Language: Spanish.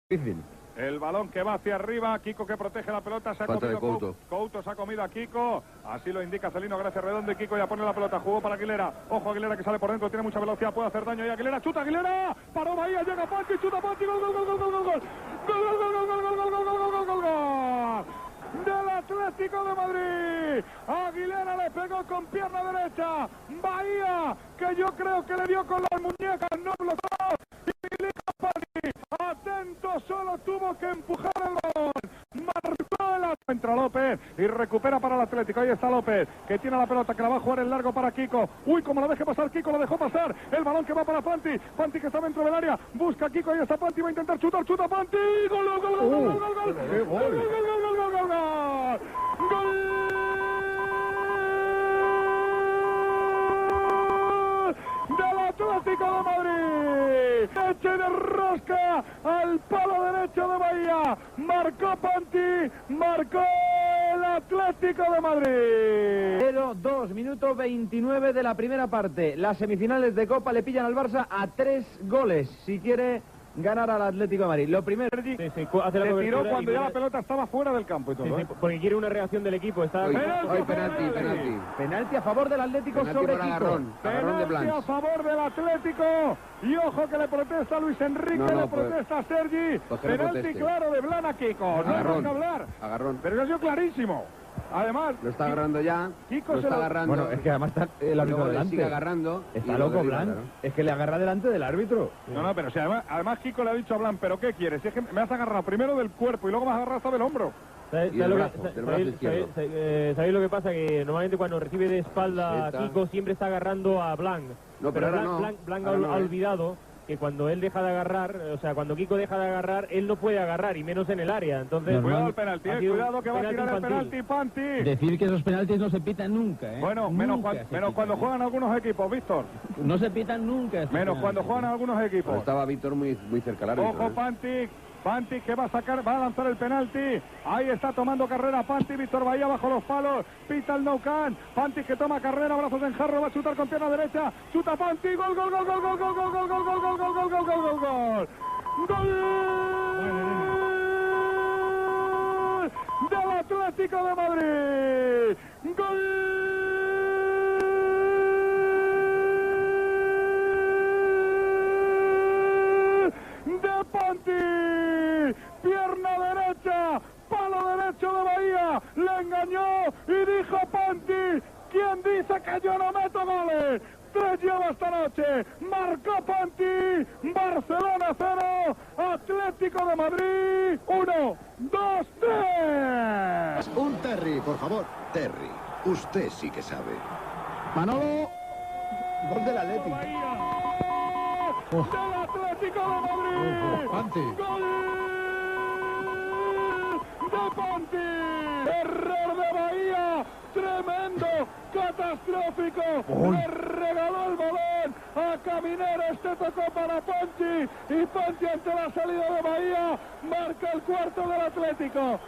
Difícil. El balón que va hacia arriba, Kiko que protege la pelota, se ha Falta de comido Couto. Couto se ha comido a Kiko, así lo indica Celino Gracia Redondo y Kiko ya pone la pelota, jugó para Aguilera, ojo Aguilera que sale por dentro, tiene mucha velocidad, puede hacer daño y Aguilera, chuta Aguilera, paró Bahía, llega Panti, chuta Panti, gol, gol, gol, gol, gol, gol, gol, gol, gol del Atlético de Madrid. Aguilera le pegó con pierna derecha, Bahía que yo creo que le dio con las muñecas, no bloqueó. Atento, solo tuvo que empujar el balón. Marcó el... Entra López y recupera para el Atlético. Ahí está López, que tiene la pelota, que la va a jugar en largo para Kiko. Uy, como lo deje pasar Kiko, lo dejó pasar. El balón que va para Panti. Panti que está dentro del área. Busca a Kiko, ahí está Panti, va a intentar chutar. Chuta Panti. Gol, gol, gol, gol, gol, gol, gol, gol, gol, gol, gol, gol, gol, gol. Del Atlético de Madrid, eche de rosca al palo derecho de Bahía, marcó Panti, marcó el Atlético de Madrid. 0-2, minuto 29 de la primera parte. Las semifinales de Copa le pillan al Barça a 3 goles, si quiere ganar al Atlético de Madrid. Lo primero, Se tiró cuando ya la pelota estaba fuera del campo y todo. Porque quiere una reacción del equipo. Está... Penalti. penalti a favor del Atlético Penalti sobre por Kiko. agarrón de Penalti Blanc. a favor del Atlético. Y ojo que le protesta Luis Enrique, No, le pues, protesta Sergi. pues que le Penalti proteste. claro de Blanc a Kiko. No hay más Agarrón. que hablar. Agarrón. Pero ha sido clarísimo. Además, Lo está agarrando ya. Kiko Lo se está lo- agarrando. Bueno, es que además está el Y árbitro luego le delante. sigue agarrando. Está y loco lo derriba, Blanc. claro. Es que le agarra delante del árbitro. No, pero si además Kiko le ha dicho a Blanc, ¿pero qué quieres? Si es que me has agarrado primero del cuerpo y luego me has agarrado hasta del hombro. ¿Sabéis Y del brazo izquierdo. ¿Sabéis lo que pasa? Que normalmente cuando recibe de espalda Está. a Kiko siempre está agarrando a Blanc. No, pero ahora no. Blanc Ahora no, ha olvidado que cuando él deja de agarrar, o sea, cuando Kiko deja de agarrar, él no puede agarrar, y menos en el área. Entonces, Cuidado el penalti, ha sido cuidado que va a penalti tirar el infantil. penalti Panti. Decir que esos penaltis no se pitan nunca, ¿eh? Bueno, menos cuando juegan algunos equipos, Víctor. No se pitan nunca. estos Menos cuando penaltis. juegan algunos equipos. Pero estaba Víctor muy cerca al árbitro. Ojo Panti que va a sacar, va a lanzar el penalti. Ahí está tomando carrera Panti, Víctor Bahía bajo los palos. Pita el no can. Panti que toma carrera, brazos en jarro, va a chutar con pierna derecha. Chuta Panti, gol, gol, gol, gol, gol, gol, gol, gol, gol, gol, gol, gol, gol, gol, gol, gol. Gol del Atlético de Madrid. Gol de Panti, pierna derecha, palo derecho de Bahía, le engañó y dijo Panti, ¿quién dice que yo no meto goles? 3 lleva esta noche, marcó Panti, Barcelona 0, Atlético de Madrid 1, 2, 3. Un Terry, por favor. Terry, usted sí que sabe. Manolo, gol del Atlético. Bahía, del Atlético de Madrid. Panti. Gol de Panti. Error de Bahía. Tremendo, catastrófico. Le regaló el balón a Caminero. Este tocó para Panti. Y Panti ante la salida de Bahía marca el cuarto del Atlético.